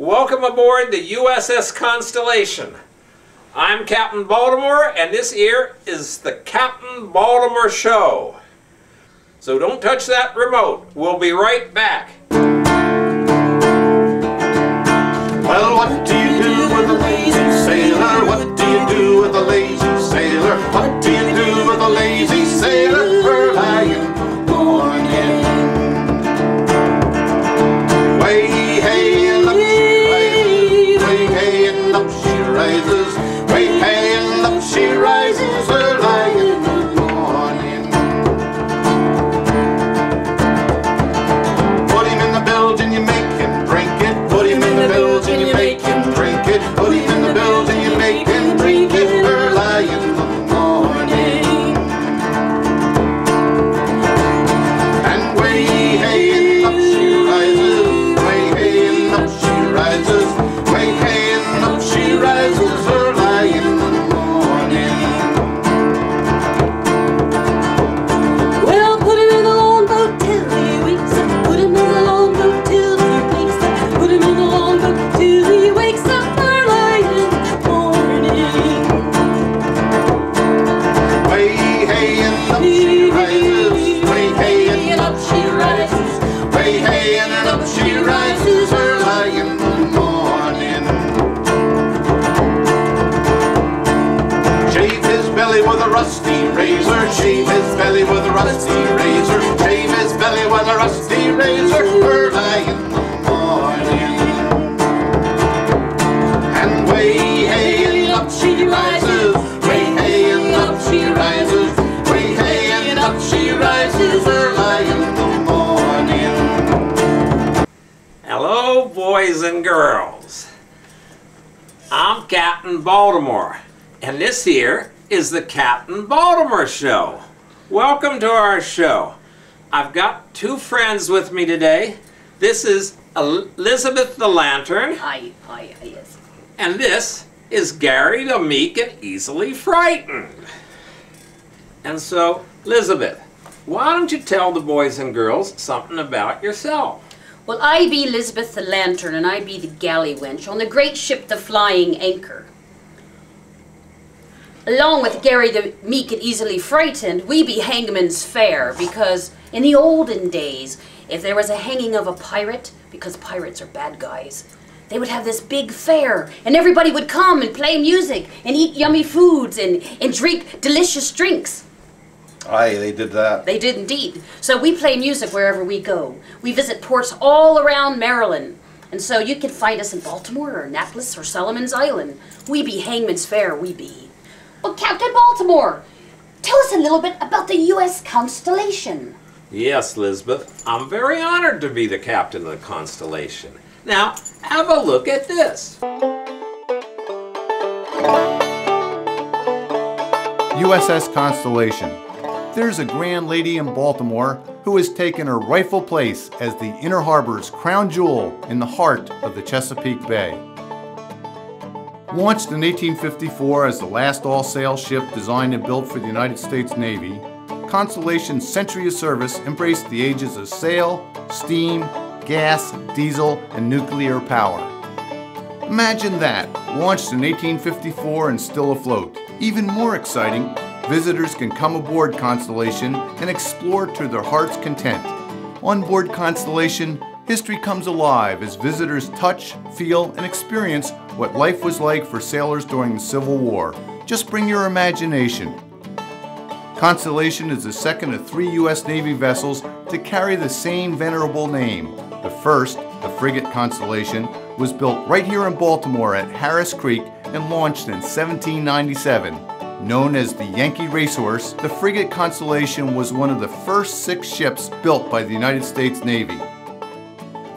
Welcome aboard the USS Constellation. I'm Captain Baltimore, and this here is the Captain Baltimore Show. So don't touch that remote. We'll be right back. Well, what do you do with a lazy sailor? What do you do with a lazy sailor? What do you do with a lazy sailor? Early in the morning. Way hey and up she rises. Way hey and up she rises. Way hey and up she rises. Early in the morning. Put him in the bilge and you make him drink it. Put him in the bilge and you make him drink it. Put him in the bilge and you make him drink it. Early in the morning. And way hey and up she rises. Way hey and up she rises. Way hey and up she rises. Early in the morning. Well, put him in the longboat till he wakes up. Put him in the longboat till he wakes up. Put him in the longboat till he wakes up early in the morning. Way hey and up she rises. Way hey and up she rises. Way hey and up she rises. Early in the morning. Shave his belly with a rusty razor. Shave his belly with a rusty razor. Shave his belly with a rusty razor. Early in the morning. And way hey and up she rises. Way hey and up she rises. Way hey and up she rises. Early in the morning. Hello, boys and girls. I'm Captain Baltimore, and this here is the Captain Baltimore Show. Welcome to our show. I've got two friends with me today. This is Elizabeth the Lantern, Yes. and this is Gary the Meek and Easily Frightened. And so, Elizabeth, why don't you tell the boys and girls something about yourself? Well, I be Elizabeth the Lantern, and I be the galley wench on the great ship the Flying Anchor. Along with Gary the Meek and Easily Frightened, we be Hangman'S Faire, because in the olden days, if there was a hanging of a pirate, because pirates are bad guys, they would have this big fair, and everybody would come and play music, and eat yummy foods, and drink delicious drinks. Aye, they did that. They did indeed. So we play music wherever we go. We visit ports all around Maryland. And so you can find us in Baltimore or Annapolis or Solomon's Island. We be Hangman'S Faire, we be. Well, Captain Baltimore, tell us a little bit about the U.S. Constellation. Yes, Elizabeth, I'm very honored to be the captain of the Constellation. Now, have a look at this. USS Constellation. There's a grand lady in Baltimore who has taken her rightful place as the Inner Harbor's crown jewel in the heart of the Chesapeake Bay. Launched in 1854 as the last all-sail ship designed and built for the United States Navy, Constellation's century of service embraced the ages of sail, steam, gas, diesel, and nuclear power. Imagine that, launched in 1854 and still afloat. Even more exciting, visitors can come aboard Constellation and explore to their heart's content. On board Constellation, history comes alive as visitors touch, feel, and experience what life was like for sailors during the Civil War. Just bring your imagination. Constellation is the second of 3 U.S. Navy vessels to carry the same venerable name. The first, the frigate Constellation, was built right here in Baltimore at Harris Creek and launched in 1797. Known as the Yankee Racehorse, the frigate Constellation was one of the first 6 ships built by the United States Navy.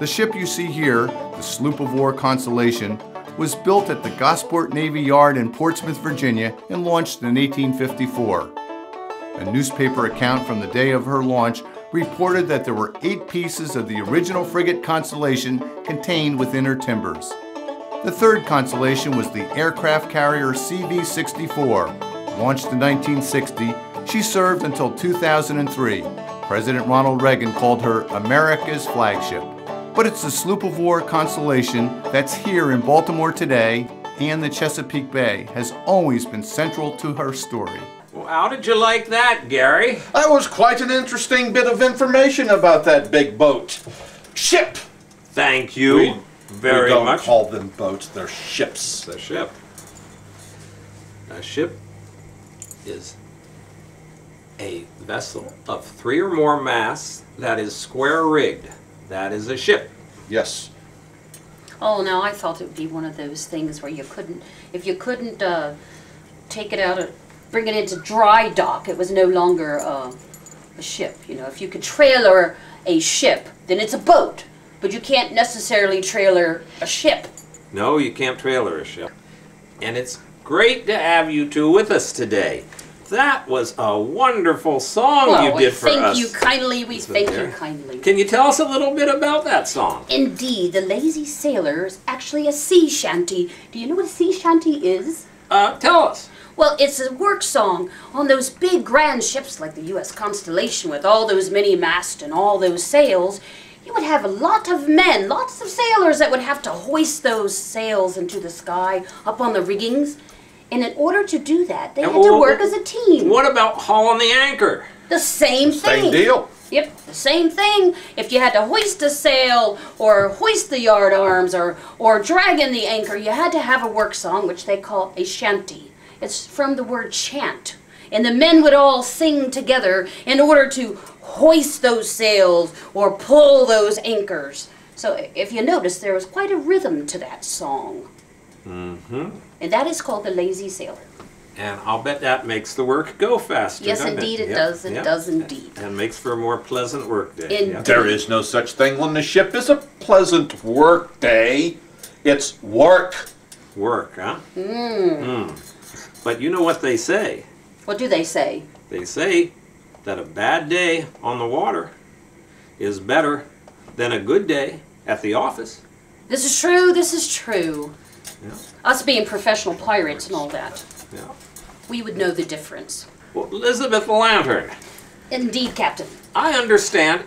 The ship you see here, the sloop of war Constellation, was built at the Gosport Navy Yard in Portsmouth, Virginia, and launched in 1854. A newspaper account from the day of her launch reported that there were 8 pieces of the original frigate Constellation contained within her timbers. The third Constellation was the aircraft carrier CV-64. Launched in 1960, she served until 2003. President Ronald Reagan called her America's flagship. But it's the sloop of war Constellation that's here in Baltimore today, and the Chesapeake Bay has always been central to her story. Well, how did you like that, Gary? That was quite an interesting bit of information about that big boat. Ship! Thank you We very don't much. call them boats, they're ships. A ship. A ship is a vessel of 3 or more masts that is square rigged. That is a ship. Yes. Oh, no, I thought it would be one of those things where you couldn't, if you couldn't take it out, bring it into dry dock, it was no longer a ship. You know, if you could trailer a ship, then it's a boat. But you can't necessarily trailer a ship. No, you can't trailer a ship. And it's great to have you two with us today. That was a wonderful song you did for us. Thank you kindly. We thank you kindly. Can you tell us a little bit about that song? Indeed, the Lazy Sailor is actually a sea shanty. Do you know what a sea shanty is? Tell us. Well, it's a work song on those big grand ships like the U.S. Constellation with all those many masts and all those sails. You would have a lot of men, lots of sailors that would have to hoist those sails into the sky up on the riggings. And in order to do that, they had to work as a team. What about hauling the anchor? The same thing. Same deal. Yep, the same thing. If you had to hoist a sail or hoist the yard arms or drag in the anchor, you had to have a work song, which they call a shanty. It's from the word chant. And the men would all sing together in order to hoist those sails or pull those anchors. So if you notice, there was quite a rhythm to that song. Mm-hmm. And that is called the Lazy Sailor. And I'll bet that makes the work go faster, Yes, doesn't indeed it? it does. It does indeed. And makes for a more pleasant work day. Indeed. There is no such thing on the ship as a pleasant work day. It's work. Work, huh? But you know what they say? What do they say? They say that a bad day on the water is better than a good day at the office. This is true, this is true. Yeah. Us being professional pirates and all that, Yeah. we would know the difference. Well, Elizabeth the Lantern, Indeed, Captain. I understand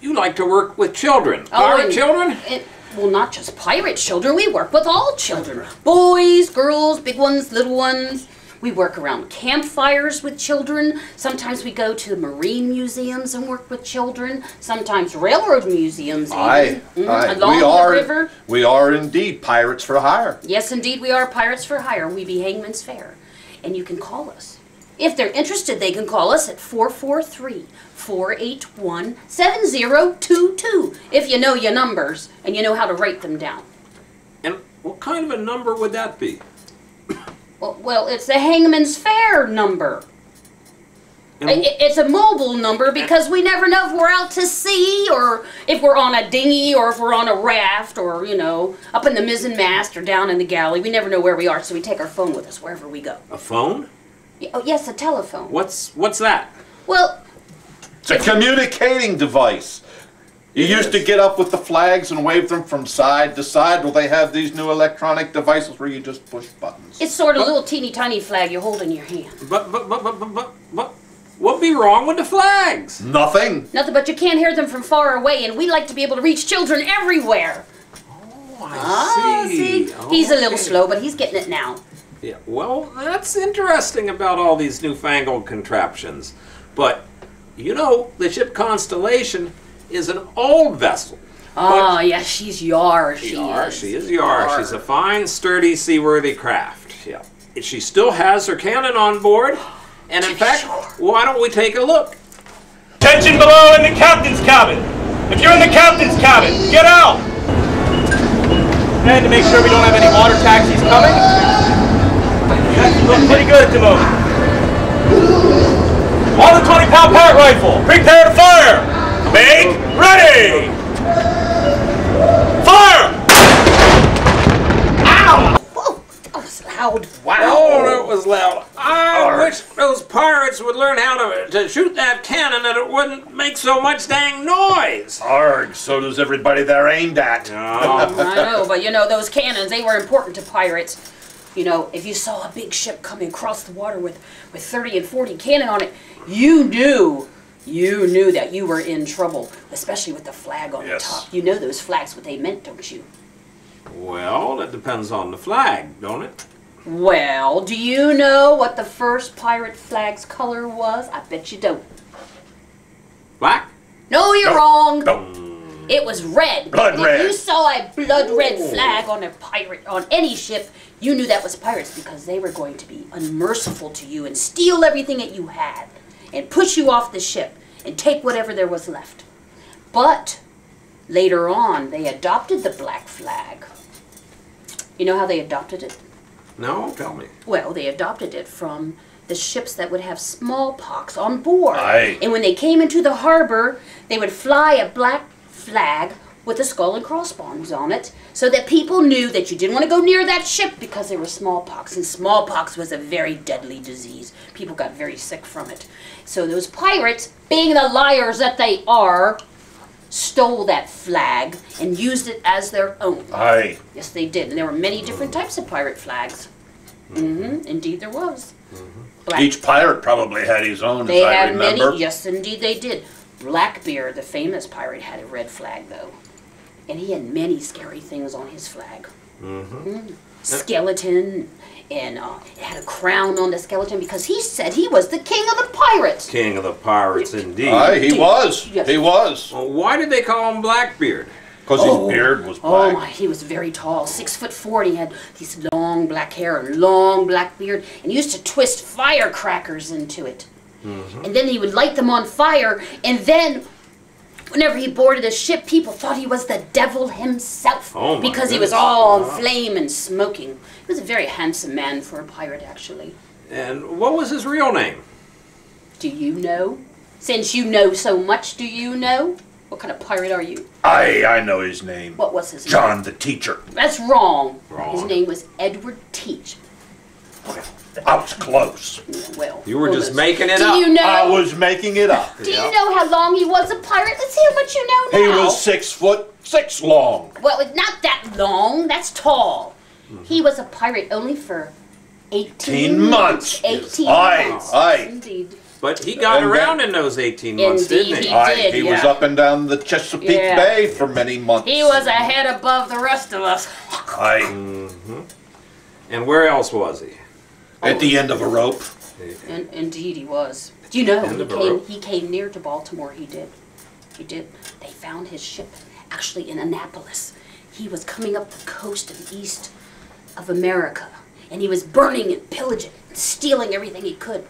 you like to work with children. Oh, Pirate and- children? Well, not just pirate children, we work with all children. Boys, girls, big ones, little ones. We work around campfires with children. Sometimes we go to marine museums and work with children. Sometimes railroad museums even. Along the river. We are indeed pirates for hire. Yes, indeed, we are pirates for hire. We be Hangman'S Faire. And you can call us. If they're interested, they can call us at 443-481-7022 if you know your numbers and you know how to write them down. And what kind of a number would that be? Well, it's the Hangman'S Faire number. And It's a mobile number because we never know if we're out to sea or if we're on a dinghy or if we're on a raft or, you know, up in the mizzen mast or down in the galley. We never know where we are, so we take our phone with us wherever we go. a phone? Oh, yes, a telephone. What's that? Well, It's a communicating device. You used to get up with the flags and wave them from side to side. Well, they have these new electronic devices where you just push buttons. it's sort of a little teeny tiny flag you hold in your hand. But what'd be wrong with the flags? Nothing. Nothing, but you can't hear them from far away, and we like to be able to reach children everywhere. Oh, I see. He's a little Okay. slow, but he's getting it now. Yeah, well, that's interesting about all these newfangled contraptions. But, you know, the ship Constellation is an old vessel. Oh, yes, she's yar, She is yar. Yar. She's a fine, sturdy, seaworthy craft. Yeah. She still has her cannon on board. And in fact, why don't we take a look? Attention below in the captain's cabin. If you're in the captain's cabin, get out. And to make sure we don't have any water taxis coming. That's looking pretty good at the moment. On the 20-pound parrot rifle, prepare to fire. Make ready. Fire! Ow! Whoa, that was loud. Oh, that was loud. I wish those pirates would learn how to shoot that cannon that it wouldn't make so much dang noise. Arg, so does everybody they're aimed at. I know, but you know, those cannons, they were important to pirates. You know, if you saw a big ship coming across the water with 30 and 40 cannon on it, you knew you knew that you were in trouble, especially with the flag on Yes. the top. You know those flags, what they meant, don't you? Well, that depends on the flag, don't it? Well, do you know what the first pirate flag's color was? I bet you don't. Black? No, you're Nope. wrong. Nope. It was red. Blood And red. If you saw a blood red flag on a pirate, on any ship, you knew that was pirates because they were going to be unmerciful to you and steal everything that you had and push you off the ship and take whatever there was left. But later on, they adopted the black flag. You know how they adopted it? No, tell me. Well, they adopted it from the ships that would have smallpox on board. Aye. And when they came into the harbor, they would fly a black flag with a skull and crossbones on it so that people knew that you didn't want to go near that ship because there was smallpox. And smallpox was a very deadly disease. People got very sick from it. So those pirates, being the liars that they are, stole that flag and used it as their own. Aye. Yes, they did. And there were many different types of pirate flags. Indeed there was. Black. Each pirate probably had his own, They as I had remember. many. Yes, indeed they did. Blackbeard, the famous pirate, had a red flag, though. And he had many scary things on his flag. Skeleton, and it had a crown on the skeleton because he said he was the king of the pirates. King of the pirates, indeed. Aye, he was. Yes. He was. Well, why did they call him Blackbeard? Because his beard was Oh black. my, he was very tall, 6'4", and he had these long black hair and long black beard, and he used to twist firecrackers into it. And then he would light them on fire, and then whenever he boarded a ship, people thought he was the devil himself Oh, my because he was goodness. all on flame and smoking. He was a very handsome man for a pirate, actually. And what was his real name? Do you know? Since you know so much, do you know? What kind of pirate are you? I know his name. What was his name? John the Teacher. That's wrong. Wrong. His name was Edward Teach. I was close. Well, You were just almost. making it Do up. you know? I was making it up. Do you know how long he was a pirate? Let's see how much you know He now. was 6'6" long. Well, it's not that long. That's tall. He was a pirate only for 18 months. 18 Aye, months. aye. Indeed. But he got And around then- in those 18 months, Indeed, didn't he? he Aye, did, he was yeah. up and down the Chesapeake Yeah. Bay for many months. He was a head above the rest of us. Aye. And where else was he? At the end of a rope. And indeed he was. Do you know End of a rope. he came near to Baltimore? He did. He did. They found his ship actually in Annapolis. He was coming up the coast of east of America, and he was burning and pillaging and stealing everything he could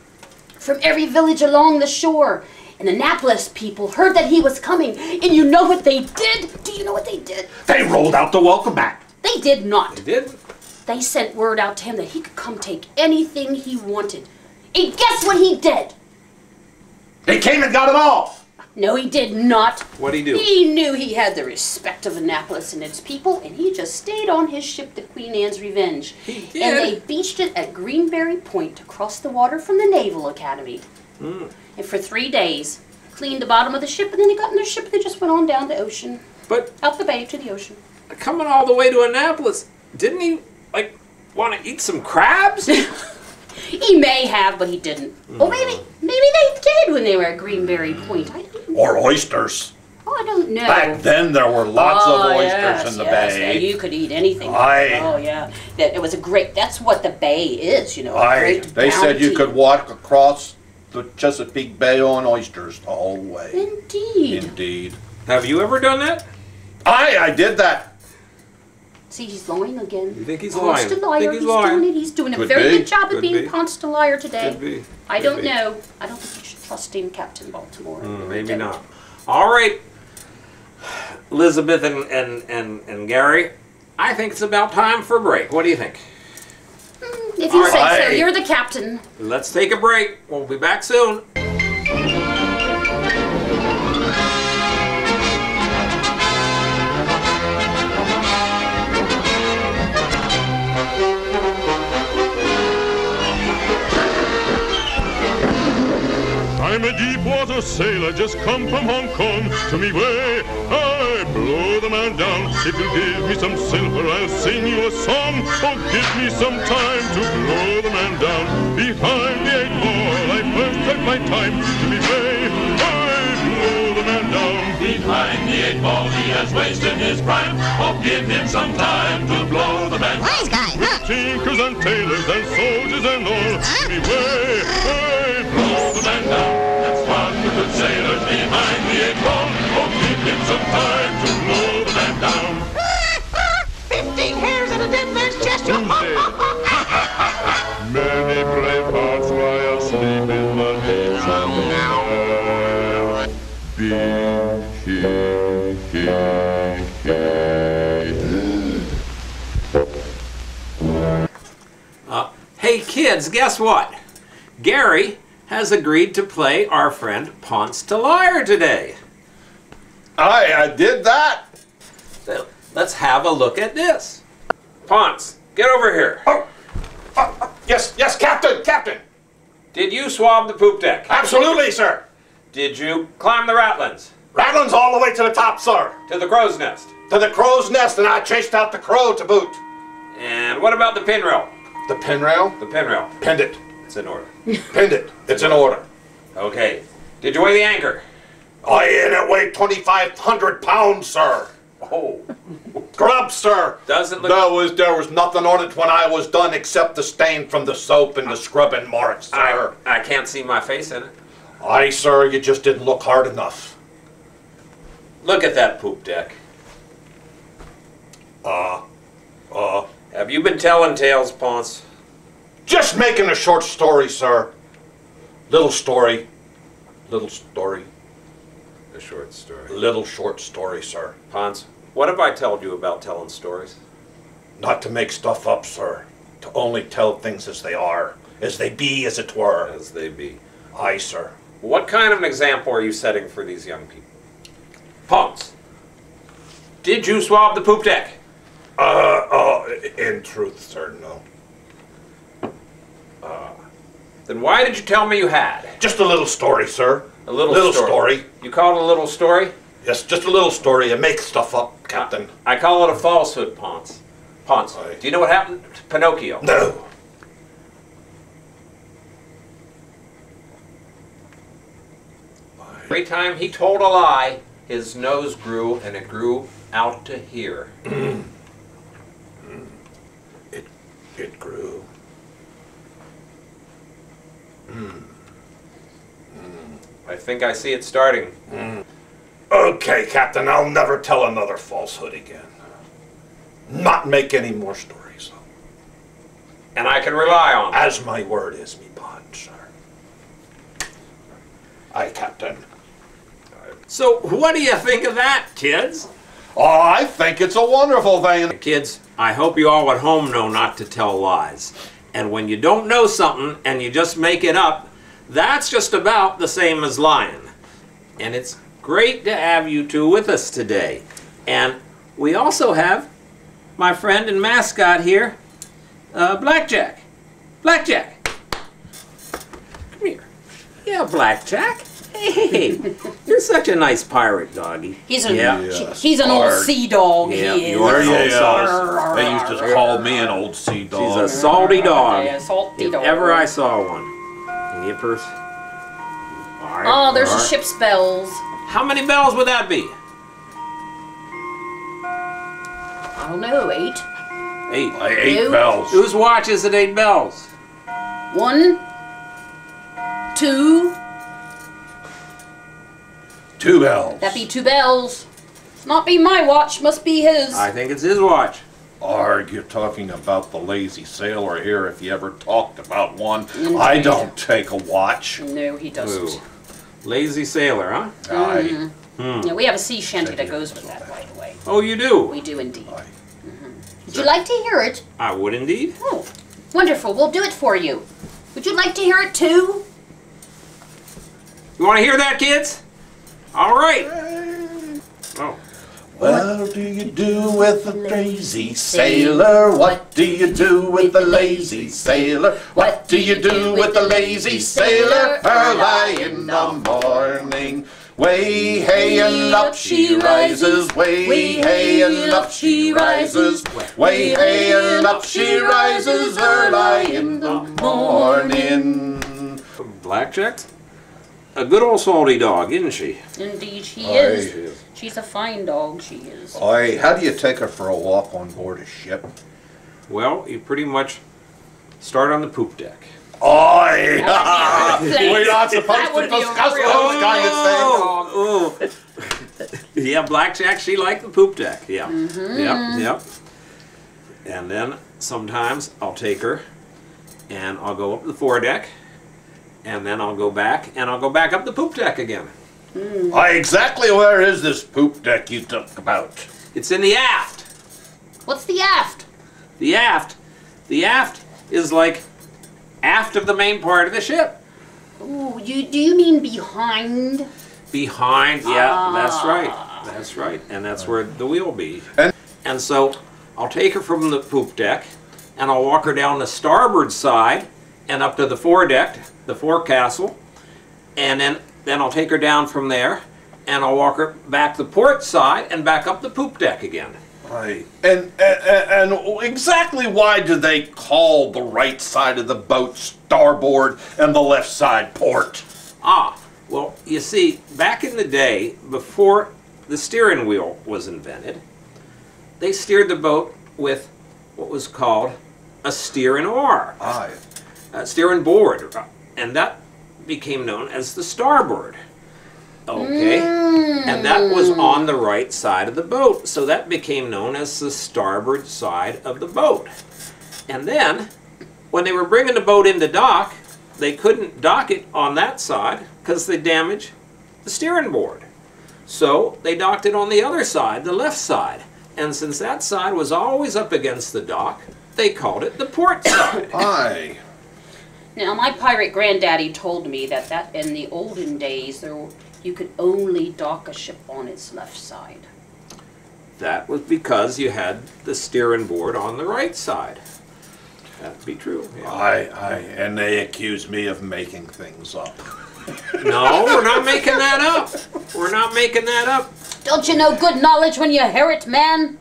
from every village along the shore. And Annapolis people heard that he was coming, and you know what they did? Do you know what they did? They rolled out the welcome mat. They did not. He did? They sent word out to him that he could come take anything he wanted. And guess what he did? They came and got them all. No, he did not. What'd he do? He knew he had the respect of Annapolis and its people, and he just stayed on his ship, the Queen Anne's Revenge. He did? And they beached it at Greenberry Point across the water from the Naval Academy. And for 3 days, cleaned the bottom of the ship, and then they got in their ship and they just went on down the ocean, But out the bay to the ocean. coming all the way to Annapolis, didn't he, like, want to eat some crabs? He may have, but he didn't. Or maybe they did when they were at Greenberry Point. I don't know. Or oysters. Oh, I don't know. Back then there were lots of Oh, oysters yes, in the yes, bay. yeah, you could eat anything. Aye. Oh yeah, that it was a great. That's what the bay is, you know. a Aye. great They said you bounty. could walk across the Chesapeake Bay on oysters the whole way. Indeed. Indeed. Have you ever done that? Aye, I did that. See, he's lying again. You think he's Ponce lying? the liar. Think he's lying? doing it. He's doing a Could very be. good job of Could being be. Ponce the liar today. Could be. I Could don't be. know. I don't think you should trust him, Captain Baltimore. I really Maybe don't. not. All right, Elizabeth and Gary, I think it's about time for a break. What do you think? If you say so, Aye. you're the captain. Let's take a break. We'll be back soon. I'm a deep water sailor, just come from Hong Kong. To me way, I blow the man down. If you give me some silver, I'll sing you a song. Oh, give me some time to blow the man down. Behind the 8 ball, I first took my time. To me way, I has wasted his prime. Oh, give him some time to blow the man. Wise guy, huh? Tinkers and tailors and soldiers and all. Me way, way, blow the man down. That's one good sailor behind the 8 ball. Oh, give him some time to blow the man down. 15 hairs on a dead man's chest. Many brave hearts lie asleep in the haze of night. Be Hey kids, guess what? Gary has agreed to play our friend Ponce to Liar today. I did that. So let's have a look at this. Ponce, get over here. Yes, Captain. Did you swab the poop deck? Absolutely, sir. Did you climb the ratlins? Rattlin's all the way to the top, sir. To the crow's nest? To the crow's nest, and I chased out the crow to boot. And what about the pin rail? The pin rail? The pin rail. Pinned it. It's in order. Pinned it. It's in order. Okay. Did you weigh the anchor? It weighed 2,500 pounds, sir. Oh. Grub, sir. Doesn't look... There was nothing on it when I was done except the stain from the soap and the scrubbing marks, sir. I can't see my face in it. Aye, sir, you just didn't look hard enough. Look at that poop deck. Have you been telling tales, Ponce? Just making a short story, sir. Little story. Little story. A short story. Little short story, sir. Ponce, what have I told you about telling stories? Not to make stuff up, sir. To only tell things as they are. As they be, as it were. As they be. Aye, sir. What kind of an example are you setting for these young people? Ponce, did you swab the poop deck? In truth, sir, no. Then why did you tell me you had? Just a little story, sir. A little story. You call it a little story? Yes, just a little story. You make stuff up, Captain. I call it a falsehood, Ponce. Ponce, Aye. do you know what happened to Pinocchio? No. Every time he told a lie, his nose grew, and it grew out to here. It grew. I think I see it starting. Okay, Captain, I'll never tell another falsehood again. Not make any more stories. And I can rely on it. As my word is, me bond, sir. Aye, Captain. So what do you think of that, kids? Oh, I think it's a wonderful thing. Kids, I hope you all at home know not to tell lies. And when you don't know something and you just make it up, that's just about the same as lying. And it's great to have you two with us today. And we also have my friend and mascot here, Blackjack. Blackjack. Come here. Yeah, Blackjack. Hey, you're such a nice pirate, doggy. He's Yes, an old hard. sea dog. Yeah, he you are is. an old Yes. They used to call me an old sea She's dog. a salty dog. Yeah, salty if dog. ever I saw one. Yippers. All right, Oh, there's all the right. ship's bells. How many bells would that be? I don't know, 8. 8. 8 You? bells. Whose watch is it 8 bells? 1, 2. 2 bells. That'd be 2 bells. Not be my watch, must be his. I think it's his watch. Are you talking about the lazy sailor here if you ever talked about one? Indeed. I don't take a watch. No, he doesn't. Ooh. Lazy sailor, huh? Aye. Yeah, we have a sea shanty that goes with that, by the way. Oh, you do? We do indeed. Aye. Would you like to hear it? I would indeed. Oh, wonderful. We'll do it for you. Would you like to hear it too? You want to hear that, kids? All right. Oh. What do you do with a lazy sailor? What do you do with a lazy sailor? What do you do with a lazy sailor? Early in the morning, way hey and up she rises, way hey and up she rises, way hey and up she rises early in the morning. Blackjack? a good old salty dog, isn't she? Indeed, she Aye. is. She's a fine dog, she is. Aye, how do you take her for a walk on board a ship? Well, you pretty much start on the poop deck. Aye! Thanks. We're not supposed That to would be a discuss real those kind of things. Oh, yeah, Blackjack, she liked the poop deck. Yeah. Yep. And then sometimes I'll take her and I'll go up the foredeck and then I'll go back and I'll go back up the poop deck again. Aye, exactly where is this poop deck you talk about? It's in the aft. What's the aft? The aft is like aft of the main part of the ship. Ooh, do you mean behind? Behind, yeah, that's right. That's right. And that's where the wheel will be. And so I'll take her from the poop deck and I'll walk her down the starboard side and up to the foredeck, the forecastle, and then I'll take her down from there and I'll walk her back the port side and back up the poop deck again. Aye. And exactly why do they call the right side of the boat starboard and the left side port? Ah, well, you see, back in the day, before the steering wheel was invented, they steered the boat with what was called a steering oar, Aye. a steering board, and that became known as the starboard. Okay, and that was on the right side of the boat, so that became known as the starboard side of the boat. And then, when they were bringing the boat into dock, they couldn't dock it on that side because they damaged the steering board. So they docked it on the other side, the left side. And since that side was always up against the dock, they called it the port side. Aye. Now, my pirate granddaddy told me that in the olden days, you could only dock a ship on its left side. That was because you had the steering board on the right side. That'd be true. Yeah. Aye. And they accuse me of making things up. No, we're not making that up. We're not making that up. Don't you know good knowledge when you hear it, man?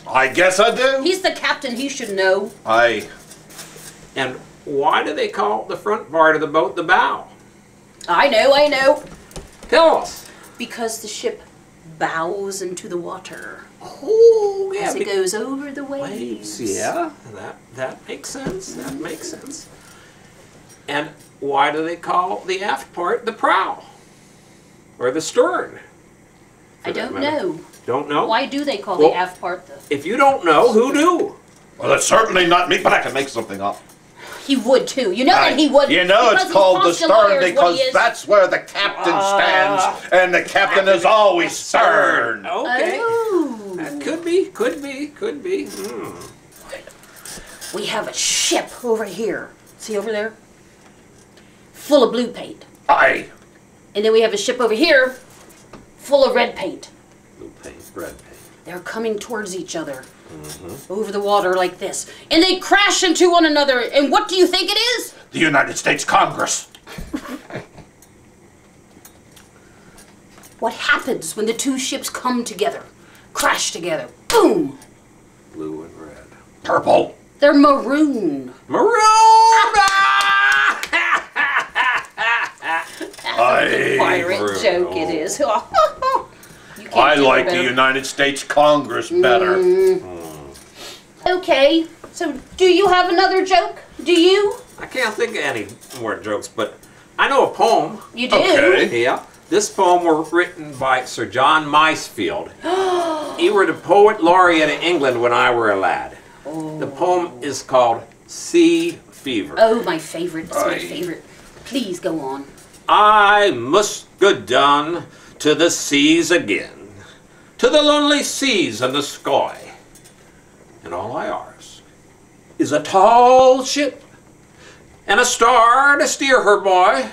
I guess I do. He's the captain, he should know. Aye. And why do they call the front part of the boat the bow? I know. Tell us. Because the ship bows into the water Oh, yeah. as it goes over the waves. Yeah, that makes sense. That makes sense. And why do they call the aft part the prow? Or the stern? I don't know. Don't know? Why do they call Well, the aft part the... If you don't know, who do? Well, it's certainly not me, but I can make something up. He would too. You know that he would. You know because it's he's called the postulaire stern is what he because is. that's where the captain stands, and the captain is always stern. Okay. Oh. That could be. We have a ship over here. See over there? Full of blue paint. Aye. And then we have a ship over here full of red paint. Blue paint, red paint. They're coming towards each other over the water like this. And they crash into one another. And what do you think it is? The United States Congress. What happens when the two ships come together? Crash together. Boom! Blue and red. Purple. They're maroon. Maroon! Aye. Pirate Maroon. joke it is. You can't I do it like the better. United States Congress better. Okay, so do you have another joke? Do you? I can't think of any more jokes, but I know a poem. You do? Okay. Yeah. This poem was written by Sir John Masefield. He were the poet laureate of England when I were a lad. The poem is called Sea Fever. Oh, my favorite. It's my Aye. favorite. Please go on. I must go down to the seas again, to the lonely seas and the sky. And all I ask is a tall ship and a star to steer her by,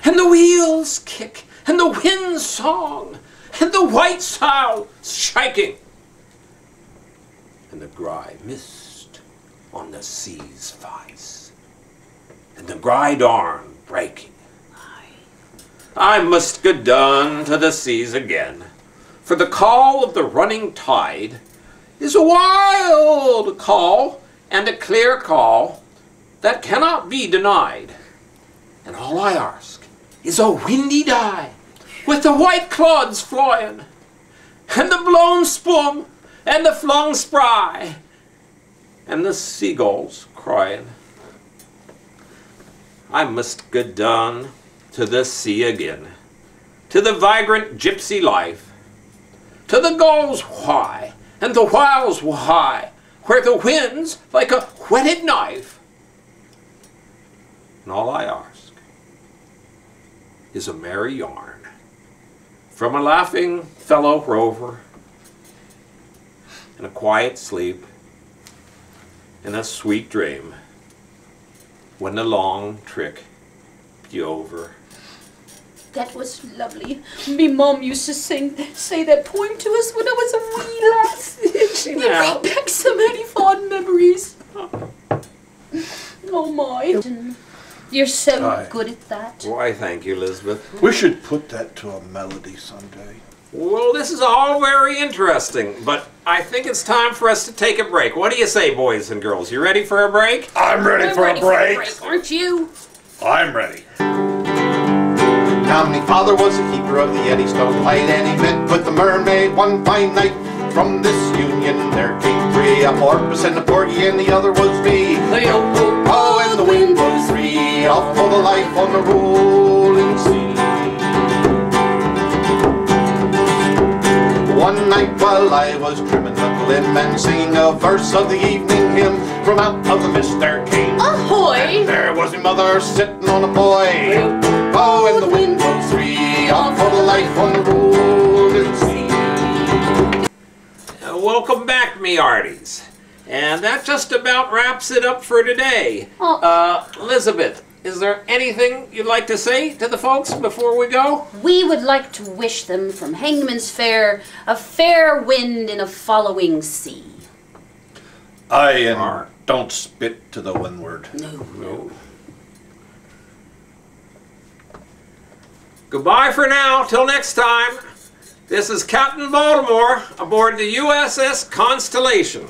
and the wheels kick and the wind song and the white sail shaking and the grey mist on the sea's face and the grey dawn breaking. I must go down to the seas again, for the call of the running tide is a wild call and a clear call that cannot be denied. And all I ask is a windy day, with the white clouds flying, and the blown spume, and the flung spry, and the seagulls crying. I must go down to the sea again, to the vagrant gypsy life, to the gulls high, and the whales high, where the wind's like a whetted knife. And all I ask is a merry yarn from a laughing fellow rover, and a quiet sleep, and a sweet dream when the long trick be over. That was lovely. Me mom used to say that poem to us when I was a wee lass. It brought back so many fond memories. Oh my. You're so good at that. Why, thank you, Elizabeth. We should put that to a melody someday. Well, this is all very interesting, but I think it's time for us to take a break. What do you say, boys and girls? You ready for a break? I'm ready for a break. Aren't you? I'm ready. Now, my father was a keeper of the Eddystone Light, and he met with the mermaid one fine night. From this union there came three, a porpoise and a porgy, and the other was me. Oh, and the wind blew free, off for the life on the rolling sea. One night while I was trimming the limb and singing a verse of the evening hymn, from out of the mist there came Ahoy! And there was my mother sitting on a buoy. Oh, and the wind blew free, off for the life on the rolling sea. Welcome back, me arties. And that just about wraps it up for today. Elizabeth, is there anything you'd like to say to the folks before we go? We would like to wish them from Hangman's Faire a fair wind in a following sea. Don't spit to the windward. No. Goodbye for now. Till next time. This is Captain Baltimore aboard the USS Constellation.